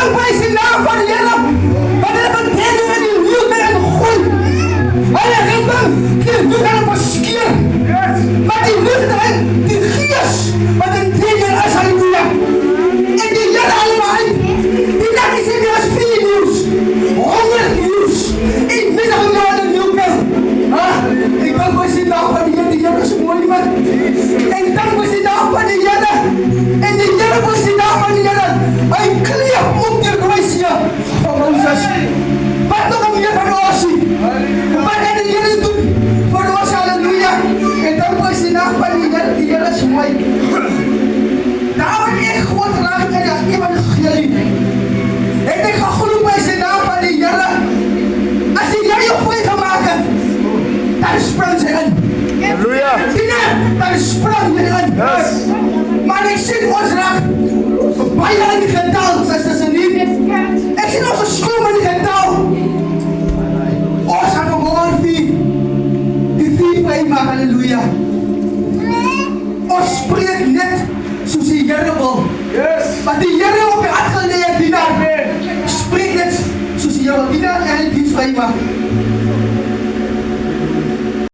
dankbaar is die naam van die Here. Want hulle bedenk in die liefde en gooi. Hulle redden, die doet hulle verskeer. Maar die liefde en die gees, wat in teken is, halleluja. En die Here allemaal, die dag is in die vier nieuws, 100 nieuws. Ik mis nog een nieuw beeld. Ik dankbaar is die naam van die Here is mooi man. Ik dankbaar is die naam van die Here. En die Here was die naam van die Here. Hy kleef op die kruis hier van Moses. Wat nog meer van ons? Wat het die Here doen vir ons, halleluja. En dankbaar is die naam van die Here is mooi. Daarom ek God raak in die evangelie. En ek gegloed by die naam van die Here. As die Here jou vry gemaakt het, dan spring sy in. Halleluja. Dan spring sy in. Yes. Maar ek sien ons raak baie in die getal, sisters en nie. Ek sien ons skoom in die getal. Ons gaan vanmorgen die vier vry maak, halleluja. Ons spreek net soos die Here wil. Yes. Wat die Here op die hart geleg